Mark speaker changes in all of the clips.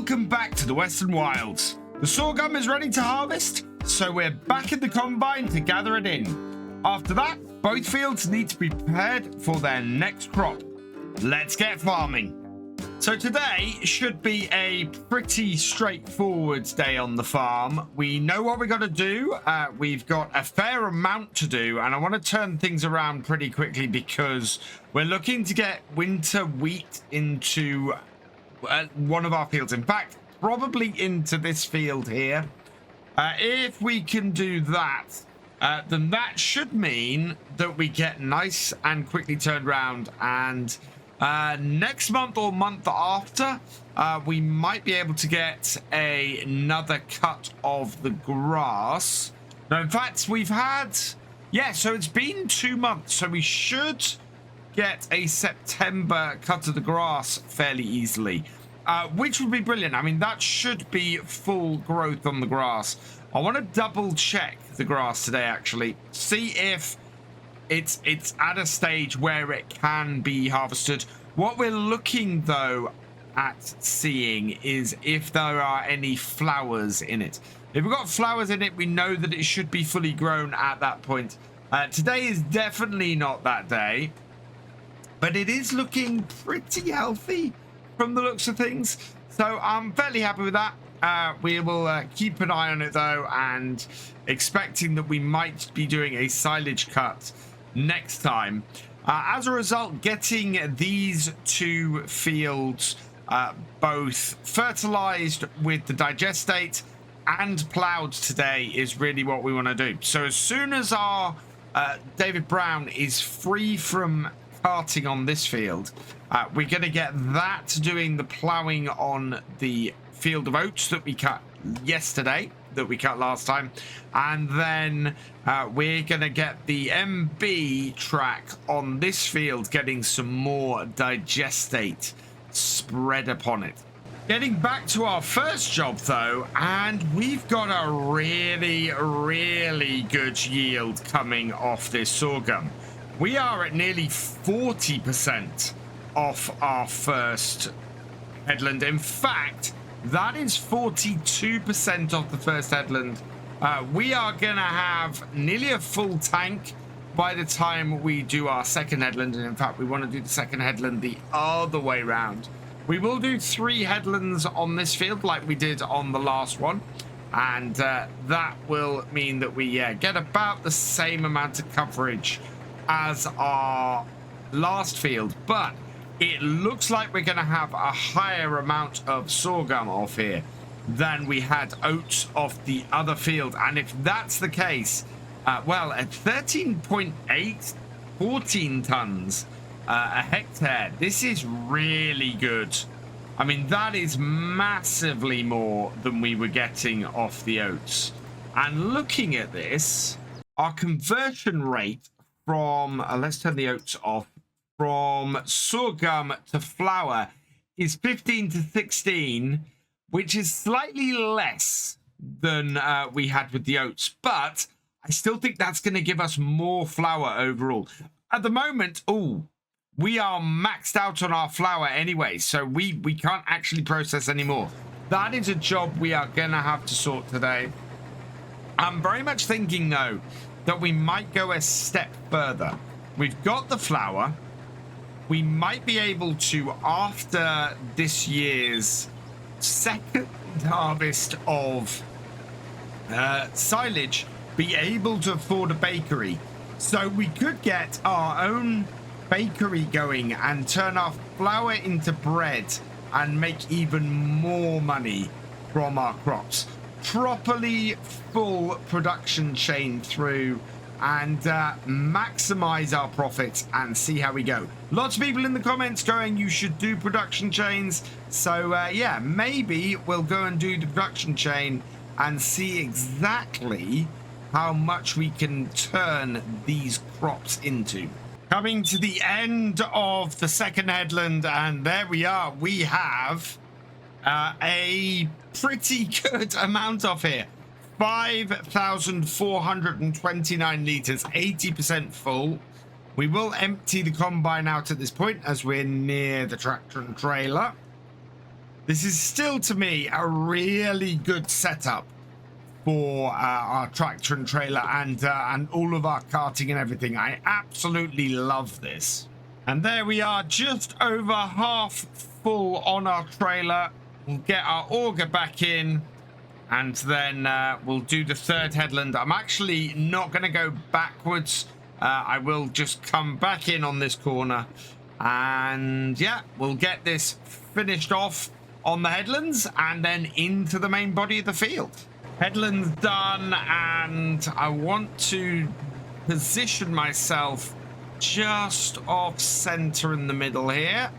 Speaker 1: Welcome back to the Western Wilds. The sorghum is ready to harvest, so we're back in the combine to gather it in. After that, both fields need to be prepared for their next crop. Let's get farming. So today should be a pretty straightforward day on the farm. We know what we got to do. We've got a fair amount to do, and I want to turn things around pretty quickly because we're looking to get winter wheat into one of our fields. In fact, probably into this field here. If we can do that, then that should mean that we get nice and quickly turned around, and next month or month after, we might be able to get another cut of the grass. Now, in fact, we've had, so it's been 2 months, so we should get a September cut of the grass fairly easily, which would be brilliant. I mean, that should be full growth on the grass. I want to double check the grass today, actually, see if it's at a stage where it can be harvested. What we're looking though at seeing is if there are any flowers in it. If we've got flowers in it, we know that it should be fully grown at that point. Today is definitely not that day, but it is looking pretty healthy from the looks of things, so I'm fairly happy with that. We will keep an eye on it though, and expecting that we might be doing a silage cut next time. As a result, getting these 2 fields both fertilized with the digestate and plowed today is really what we want to do. So as soon as our David Brown is free from carting on this field, we're going to get that doing the plowing on the field of oats that we cut yesterday, that we cut last time, and then we're gonna get the MB track on this field, getting some more digestate spread upon it. Getting back to our first job though, and we've got a really good yield coming off this sorghum. We are at nearly 40% off our first headland. In fact, that is 42% of the first headland. We are gonna have nearly a full tank by the time we do our second headland, and in fact we want to do the second headland the other way round. We will do 3 headlands on this field like we did on the last one, and that will mean that we get about the same amount of coverage as our last field, but it looks like we're going to have a higher amount of sorghum off here than we had oats off the other field. And if that's the case, well, at 13.8, 14 tons a hectare, this is really good. I mean, that is massively more than we were getting off the oats. And looking at this, our conversion rate from, let's turn the oats off, from sorghum to flour is 15 to 16, which is slightly less than we had with the oats, but I still think that's going to give us more flour overall. At the moment, we are maxed out on our flour anyway, so we can't actually process anymore. That is a job we are going to have to sort today. I'm very much thinking, though, that we might go a step further. We've got the flour. We might be able to, after this year's second harvest of silage, be able to afford a bakery. So we could get our own bakery going and turn our flour into bread and make even more money from our crops. Properly full production chain through, and maximize our profits and see how we go. Lots of people in the comments going, you should do production chains. So yeah, maybe we'll go and do the production chain and see exactly how much we can turn these crops into. Coming to the end of the second headland, and there we are. We have a pretty good amount off here. 5,429 litres, 80% full. We will empty the combine out at this point as we're near the tractor and trailer. This is still, to me, a really good setup for our tractor and trailer and all of our carting and everything. I absolutely love this. And there we are, just over half full on our trailer. We'll get our auger back in, and then we'll do the third headland. I'm actually not going to go backwards. I will just come back in on this corner, and yeah, we'll get this finished off on the headlands and then into the main body of the field. Headlands done, and I want to position myself just off center in the middle here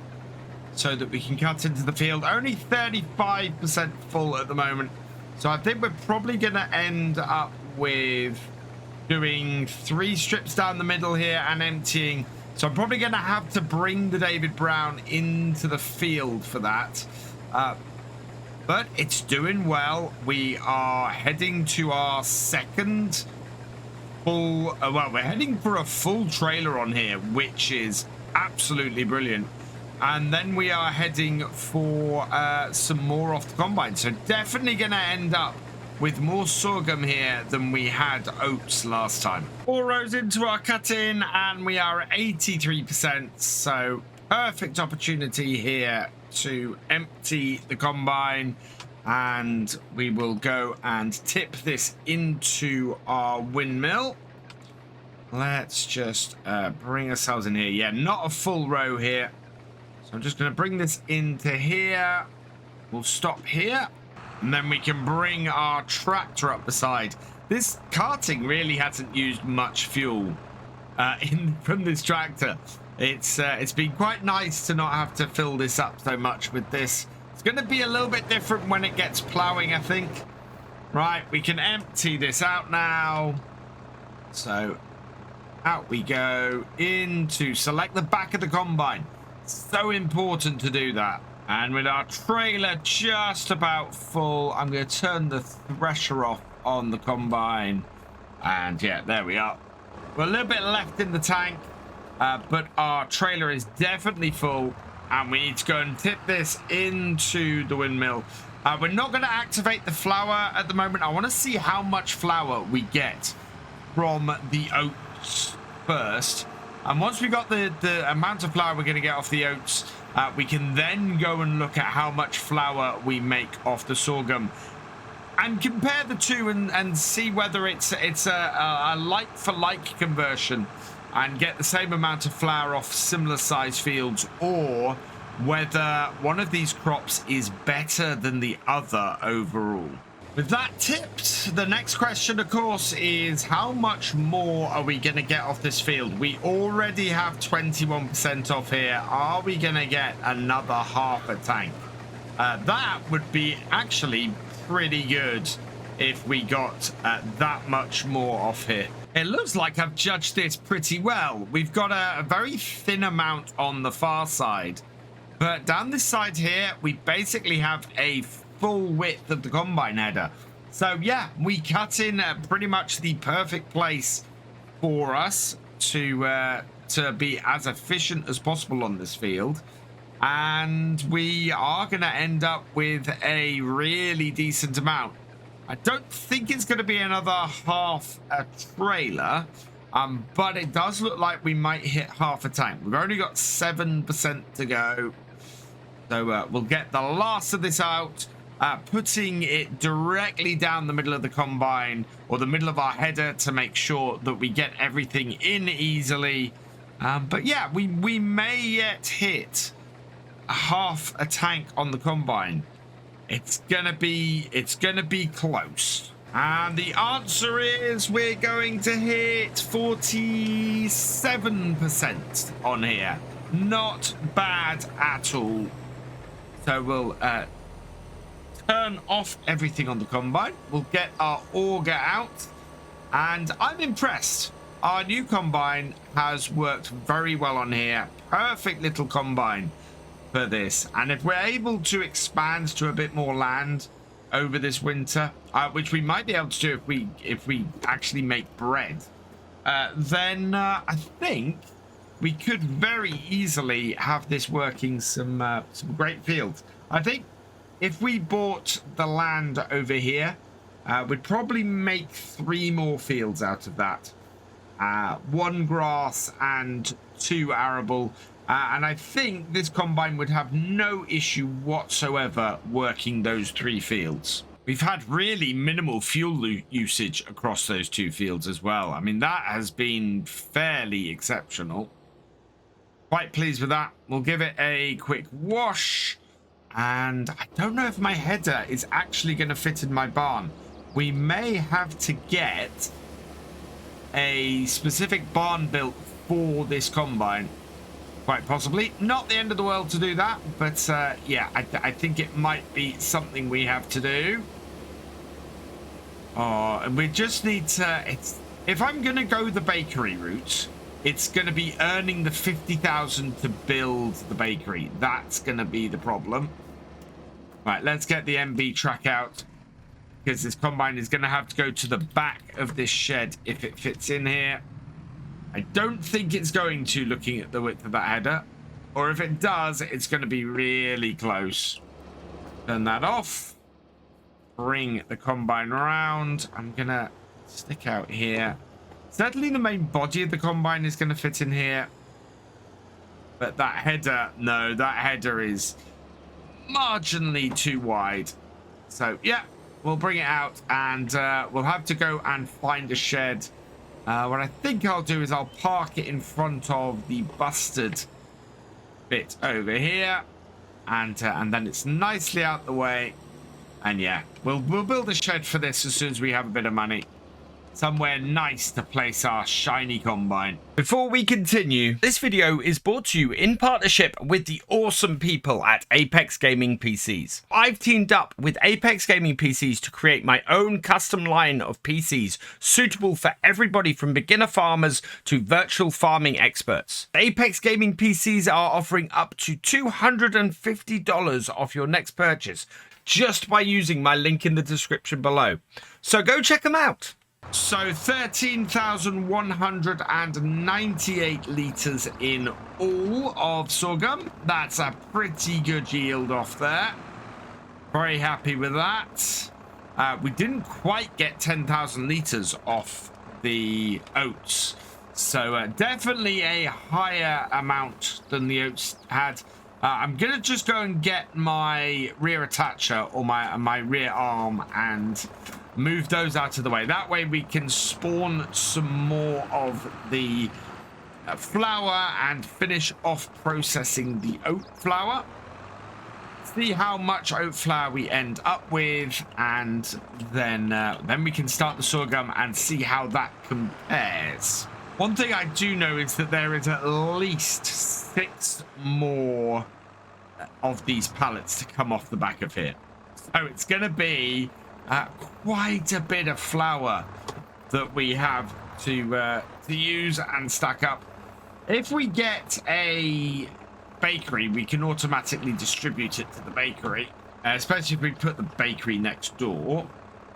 Speaker 1: so that we can cut into the field. Only 35% full at the moment, so I think we're probably going to end up with doing 3 strips down the middle here and emptying. So I'm probably going to have to bring the David Brown into the field for that. But it's doing well. We are heading to our second full... well, we're heading for a full trailer on here, which is absolutely brilliant. And then we are heading for some more off the combine. So definitely going to end up with more sorghum here than we had oats last time. 4 rows into our cut-in, and we are at 83%. So perfect opportunity here to empty the combine, and we will go and tip this into our windmill. Let's just bring ourselves in here. Yeah, not a full row here. So I'm just going to bring this into here. We'll stop here, and then we can bring our tractor up the side. This carting really hasn't used much fuel from this tractor. It's been quite nice to not have to fill this up so much with this. It's going to be a little bit different when it gets plowing, I think. Right, we can empty this out now. So out we go into select the back of the combine. So important to do that. And with our trailer just about full, I'm going to turn the thresher off on the combine. And yeah, there we are. We're a little bit left in the tank. But our trailer is definitely full, and we need to go and tip this into the windmill. We're not going to activate the flour at the moment. I want to see how much flour we get from the oats first. And once we got the amount of flour we're going to get off the oats, we can then go and look at how much flour we make off the sorghum and compare the two and see whether it's a like-for-like conversion and get the same amount of flour off similar size fields, or whether one of these crops is better than the other overall. With that tipped, the next question, of course, is how much more are we going to get off this field? We already have 21% off here. Are we going to get another half a tank? That would be actually pretty good if we got that much more off here. It looks like I've judged this pretty well. We've got a very thin amount on the far side, but down this side here, we basically have a full width of the combine header. So yeah, we cut in pretty much the perfect place for us to be as efficient as possible on this field. And we are going to end up with a really decent amount. I don't think it's going to be another half a trailer, but it does look like we might hit half a tank. We've only got 7% to go. So we'll get the last of this out, putting it directly down the middle of the combine, or the middle of our header, to make sure that we get everything in easily. But yeah, we may yet hit half a tank on the combine. It's gonna be close. And the answer is we're going to hit 47% on here. Not bad at all. So we'll turn off everything on the combine. We'll get our auger out, and I'm impressed. Our new combine has worked very well on here. Perfect little combine for this, and if we're able to expand to a bit more land over this winter, which we might be able to do if we actually make bread, then I think we could very easily have this working some great fields. I think if we bought the land over here, we'd probably make 3 more fields out of that. 1 grass and 2 arable. And I think this combine would have no issue whatsoever working those 3 fields. We've had really minimal fuel usage across those 2 fields as well. I mean, that has been fairly exceptional. Quite pleased with that. We'll give it a quick wash. And I don't know if my header is actually going to fit in my barn. We may have to get a specific barn built for this combine. Quite possibly. Not the end of the world to do that. But yeah, I think it might be something we have to do. Oh, and we just need to... if I'm going to go the bakery route, it's going to be earning the 50,000 to build the bakery. That's going to be the problem. Right, let's get the MB track out, because this combine is going to have to go to the back of this shed if it fits in here. I don't think it's going to, looking at the width of that header. Or if it does, it's going to be really close. Turn that off. Bring the combine around. I'm going to stick out here. Certainly the main body of the combine is going to fit in here. But that header, no, that header is marginally too wide. So, yeah, we'll bring it out and we'll have to go and find a shed. What I think I'll do is I'll park it in front of the busted bit over here. And then it's nicely out the way. And yeah, we'll build a shed for this as soon as we have a bit of money. Somewhere nice to place our shiny combine. Before we continue, this video is brought to you in partnership with the awesome people at Apex Gaming PCs. I've teamed up with Apex Gaming PCs to create my own custom line of PCs suitable for everybody from beginner farmers to virtual farming experts. Apex Gaming PCs are offering up to $250 off your next purchase just by using my link in the description below. So go check them out. So 13,198 litres in all of sorghum. That's a pretty good yield off there. Very happy with that. We didn't quite get 10,000 litres off the oats. So definitely a higher amount than the oats had. I'm going to just go and get my rear attacher or my rear arm and move those out of the way. That way we can spawn some more of the flour and finish off processing the oat flour. See how much oat flour we end up with, and then we can start the sorghum and see how that compares. One thing I do know is that there is at least 6 more of these pallets to come off the back of here. So it's going to be quite a bit of flour that we have to use and stack up. If we get a bakery, we can automatically distribute it to the bakery, especially if we put the bakery next door.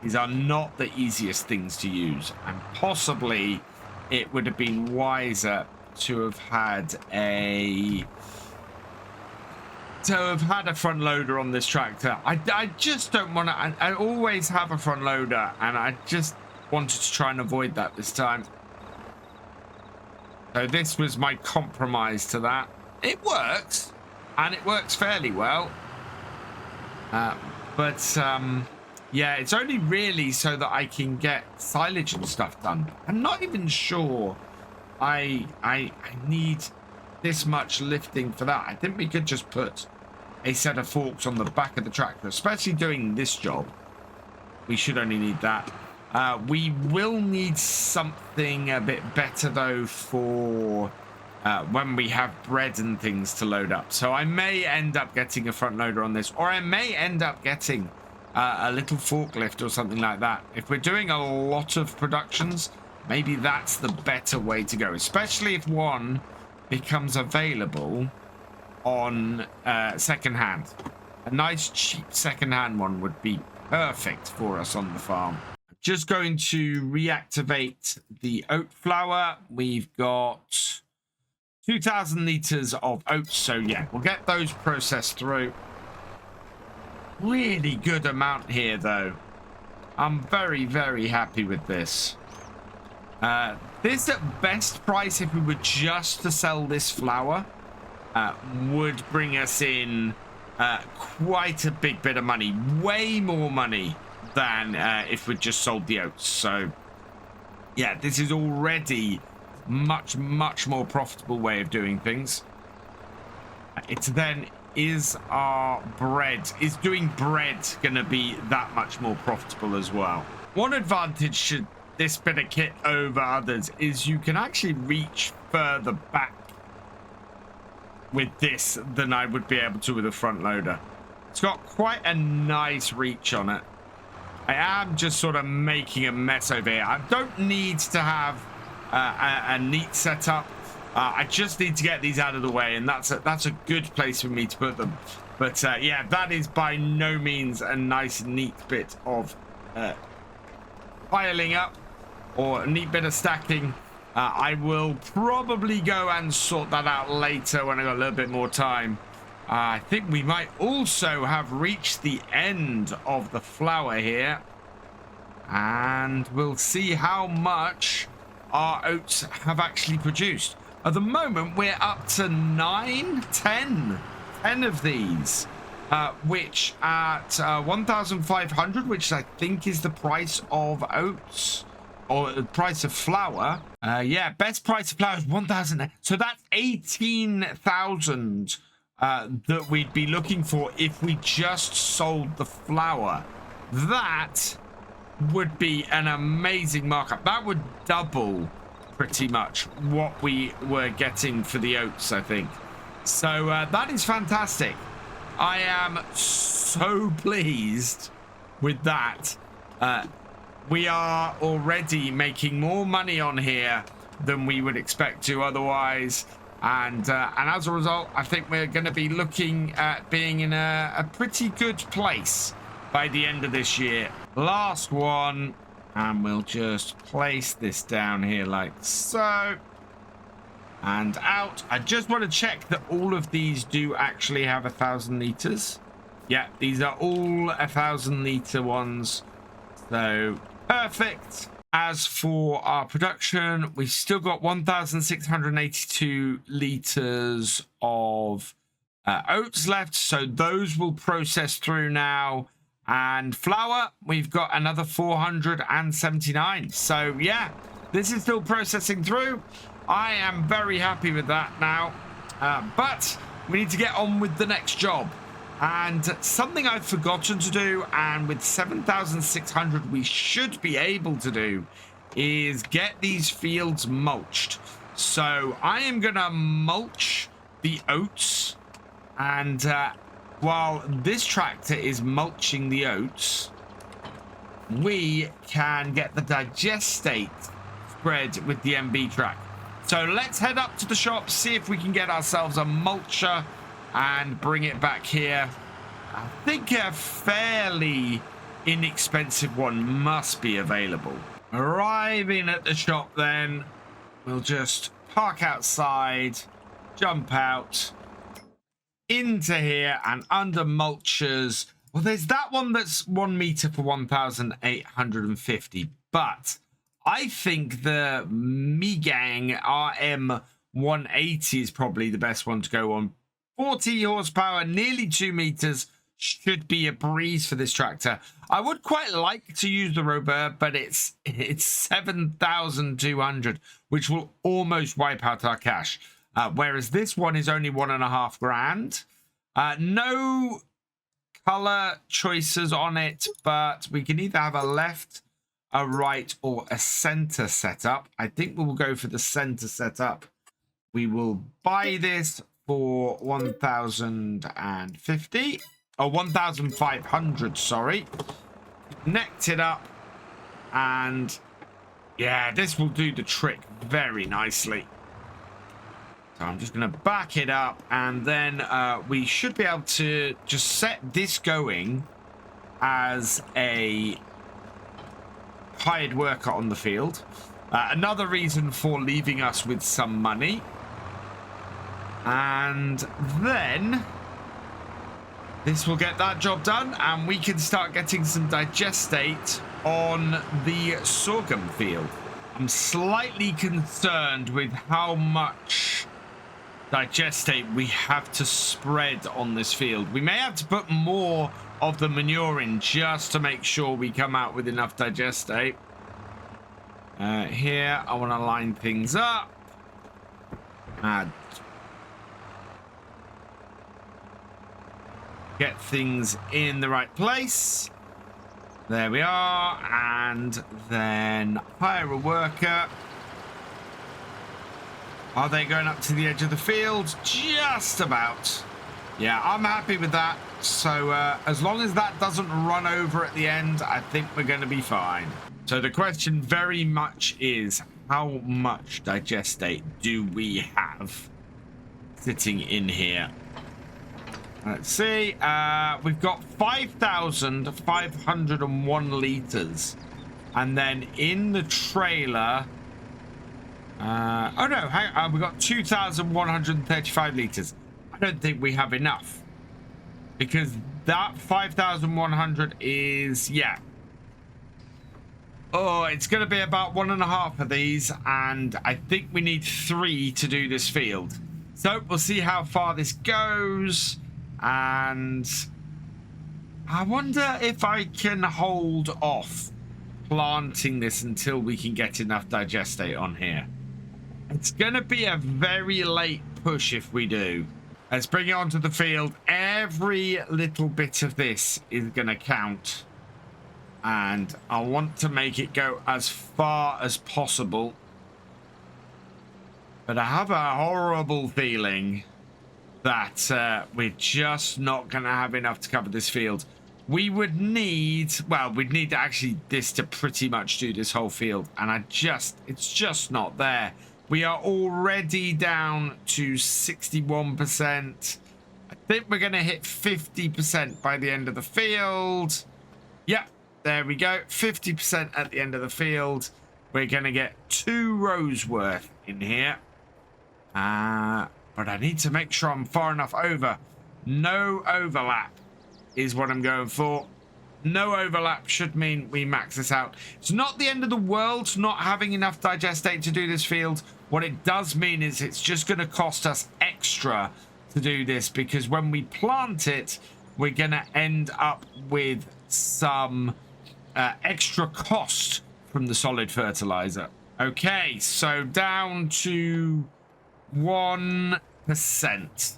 Speaker 1: These are not the easiest things to use, and possibly it would have been wiser to have had a front loader on this tractor. I just don't want to. I always have a front loader, and I just wanted to try and avoid that this time. So this was my compromise to that. It works, and it works fairly well. But yeah, it's only really so that I can get silage and stuff done. I'm not even sure I need this much lifting for that. I think we could just put a set of forks on the back of the tractor, especially doing this job. We should only need that. We will need something a bit better though for when we have bread and things to load up. So I may end up getting a front loader on this, or I may end up getting a little forklift or something like that. If we're doing a lot of productions, maybe that's the better way to go, especially if one becomes available on secondhand. A nice cheap secondhand one would be perfect for us on the farm. Just going to reactivate the oat flour. We've got 2,000 litres of oats, so yeah, we'll get those processed through. really good amount here, though. I'm very, very happy with this. This at best price, if we were just to sell this flour, would bring us in quite a big bit of money. Way more money than if we just sold the oats. So, yeah, this is already much, much more profitable way of doing things. It's then, is doing bread going to be that much more profitable as well? One advantage should this bit of kit over others is you can actually reach further back with this than I would be able to with a front loader. It's got quite a nice reach on it. I am just sort of making a mess over here. I don't need to have a neat setup. I just need to get these out of the way, and that's a good place for me to put them. But yeah, that is by no means a nice, neat bit of piling up or a neat bit of stacking. I will probably go and sort that out later when I got a little bit more time. I think we might also have reached the end of the flour here, and we'll see how much our oats have actually produced. At the moment, we're up to 10 of these, which at 1,500, which I think is the price of oats, or the price of flour. Yeah, best price of flour is 1,000. So that's 18,000 that we'd be looking for if we just sold the flour. That would be an amazing markup. That would double pretty much what we were getting for the oats, I think. So that is fantastic. I am so pleased with that. We are already making more money on here than we would expect to otherwise, and as a result, I think we're going to be looking at being in a pretty good place by the end of this year. Last one, and we'll just place this down here like so, and out. I just want to check that all of these do actually have 1,000 liters. Yeah, these are all 1,000 liter ones, so perfect. As for our production, we've still got 1,682 liters of oats left, so those will process through now. And flour, we've got another 479. So yeah, this is still processing through. I am very happy with that now, but we need to get on with the next job. And something I've forgotten to do, and with 7,600 we should be able to do, is get these fields mulched. So I am gonna mulch the oats, and while this tractor is mulching the oats, we can get the digestate spread with the MB track. So let's head up to the shop, see if we can get ourselves a mulcher and bring it back here. I think a fairly inexpensive one must be available. Arriving at the shop then, we'll just park outside, jump out into here, and under mulchers, well, there's that one that's 1 meter for 1,850, but I think the Megang RM 180 is probably the best one to go on. 40 horsepower, nearly 2 meters, should be a breeze for this tractor. I would quite like to use the Robur, but it's 7,200, which will almost wipe out our cash. Whereas this one is only 1.5 grand. No color choices on it, but we can either have a left, a right, or a center setup. I think we will go for the center setup. We will buy this for 1,050 or 1,500, sorry. Connect it up, and yeah, this will do the trick very nicely. So I'm just going to back it up, and then we should be able to just set this going as a hired worker on the field. Another reason for leaving us with some money. And then This will get that job done, and we can start getting some digestate on the sorghum field. I'm slightly concerned with how much digestate we have to spread on this field. We may have to put more of the manure in just to make sure we come out with enough digestate. Here, I want to line things up. Get things in the right place. There we are. And then hire a worker. Are they going up to the edge of the field? Just about. Yeah, I'm happy with that. So as long as that doesn't run over at the end, I think we're going to be fine. So the question very much is, how much digestate do we have sitting in here? Let's see. We've got 5,501 liters. And then in the trailer... oh no, we got 2,135 liters. I don't think we have enough. Because that 5,100 is... yeah. Oh, it's going to be about 1.5 of these. And I think we need 3 to do this field. So we'll see how far this goes. And I wonder if I can hold off planting this until we can get enough digestate on here. It's going to be a very late push if we do. Let's bring it onto the field. Every little bit of this is going to count. And I want to make it go as far as possible. But I have a horrible feeling that we're just not going to have enough to cover this field. We would need, well, we'd need actually this to pretty much do this whole field. And it's just not there. We are already down to 61%. I think we're going to hit 50% by the end of the field. Yep, there we go. 50% at the end of the field. We're going to get 2 rows worth in here. But I need to make sure I'm far enough over. No overlap is what I'm going for. No overlap should mean we max this out. It's not the end of the world not having enough digestate to do this field. What it does mean is it's just going to cost us extra to do this, because when we plant it, we're going to end up with some extra cost from the solid fertilizer. Okay, so down to 1%.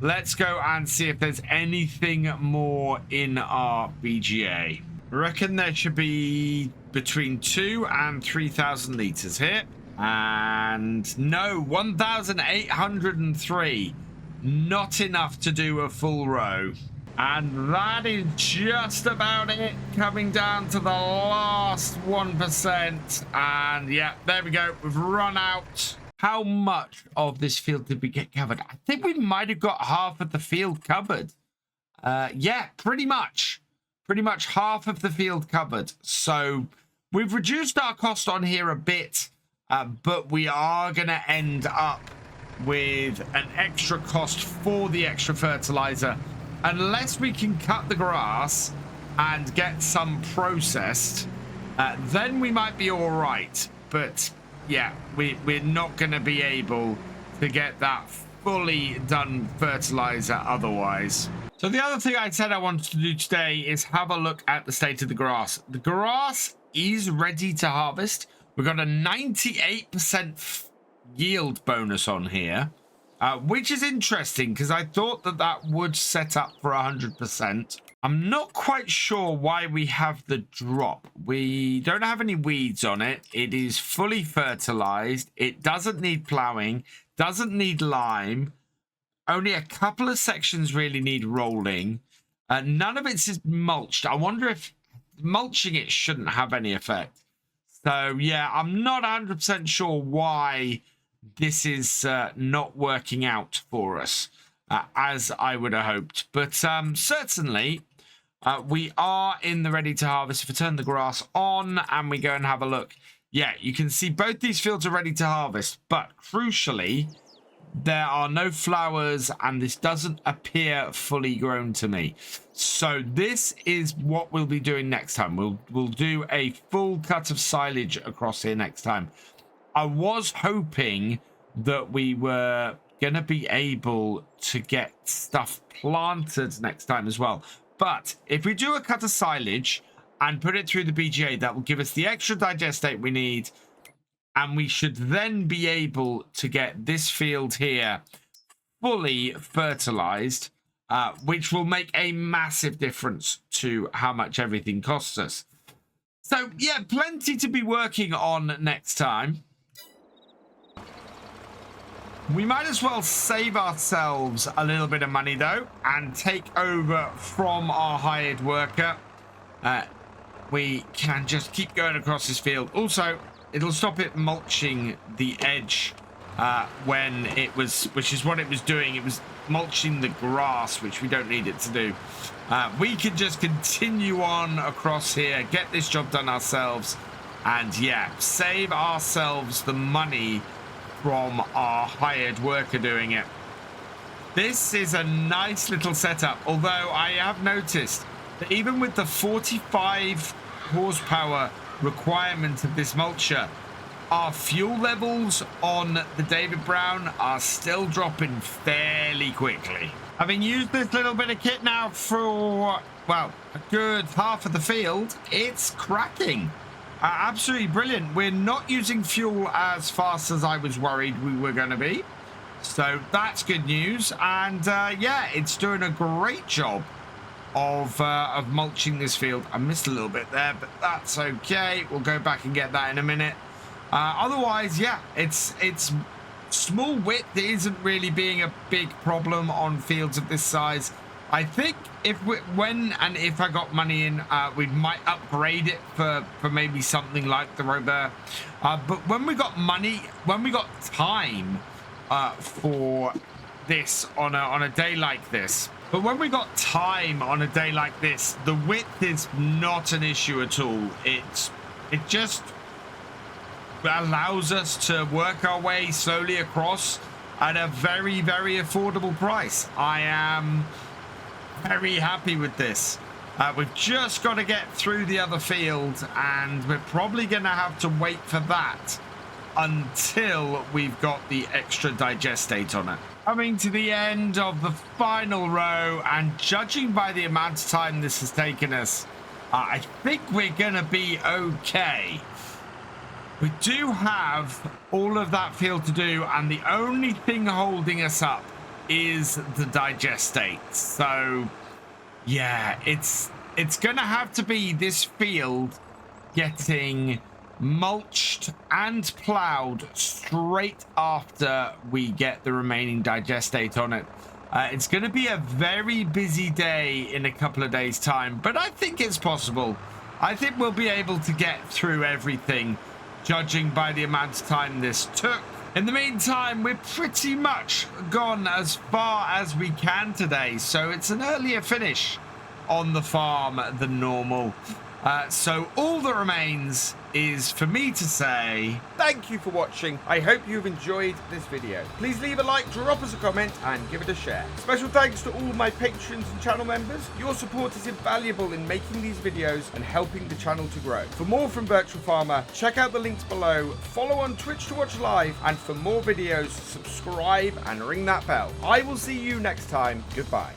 Speaker 1: Let's go and see if there's anything more in our BGA. I reckon there should be between 2 and 3,000 liters here. And no, 1,803. Not enough to do a full row. And that is just about it. Coming down to the last 1%. And yeah, there we go. We've run out. How much of this field did we get covered? I think we might have got half of the field covered. Yeah, pretty much. Pretty much half of the field covered. So we've reduced our cost on here a bit, but we are going to end up with an extra cost for the extra fertilizer. Unless we can cut the grass and get some processed, then we might be all right. But yeah, we're not going to be able to get that fully done fertilizer otherwise. So the other thing I said I wanted to do today is have a look at the state of the grass. The grass is ready to harvest. We've got a 98% yield bonus on here, which is interesting because I thought that that would set up for 100%. I'm not quite sure why we have the drop. We don't have any weeds on it. It is fully fertilized. It doesn't need plowing, doesn't need lime. Only a couple of sections really need rolling. None of it is mulched. I wonder if mulching it shouldn't have any effect. So yeah, I'm not 100% sure why this is not working out for us as I would have hoped. But certainly we are in the ready to harvest. If we turn the grass on and we go and have a look, yeah, you can see both these fields are ready to harvest. But crucially, there are no flowers, and this doesn't appear fully grown to me. So this is what we'll be doing next time. We'll do a full cut of silage across here next time. I was hoping that we were going to be able to get stuff planted next time as well. But if we do a cut of silage and put it through the BGA, that will give us the extra digestate we need. And we should then be able to get this field here fully fertilized, which will make a massive difference to how much everything costs us. So, yeah, plenty to be working on next time. We might as well save ourselves a little bit of money, though, and take over from our hired worker. We can just keep going across this field. Also, it'll stop it mulching the edge when it was, which is what it was doing. It was mulching the grass, which we don't need it to do. We can just continue on across here, get this job done ourselves, and yeah, save ourselves the money from our hired worker doing it. This is a nice little setup, although I have noticed that even with the 45 horsepower requirement of this mulcher, our fuel levels on the David Brown are still dropping fairly quickly. Having used this little bit of kit now for, well, a good half of the field, it's cracking. Absolutely brilliant. We're not using fuel as fast as I was worried we were going to be. So that's good news. And yeah, it's doing a great job of mulching this field. I missed a little bit there, but that's okay. We'll go back and get that in a minute. Otherwise, yeah, it's small width isn't really being a big problem on fields of this size. I think when I got money in, we might upgrade it for maybe something like the Robert. But when we got money, when we got time for this on a day like this, the width is not an issue at all. It just allows us to work our way slowly across at a very, very affordable price. I am very happy with this. We've just got to get through the other field, and we're probably going to have to wait for that until we've got the extra digestate on it. Coming to the end of the final row, and judging by the amount of time this has taken us, I think we're going to be okay. We do have all of that field to do, and the only thing holding us up is the digestate. So yeah, it's gonna have to be this field getting mulched and plowed straight after we get the remaining digestate on it. It's gonna be a very busy day in a couple of days time, but I think it's possible. I think we'll be able to get through everything, judging by the amount of time this took. In the meantime, we're pretty much gone as far as we can today, so it's an earlier finish on the farm than normal. So all that remains is for me to say
Speaker 2: thank you for watching. I hope you've enjoyed this video. Please leave a like, drop us a comment, and give it a share. Special thanks to all my patrons and channel members. Your support is invaluable in making these videos and helping the channel to grow. For more from Virtual Farmer, check out the links below, follow on Twitch to watch live, and for more videos, subscribe and ring that bell. I will see you next time. Goodbye.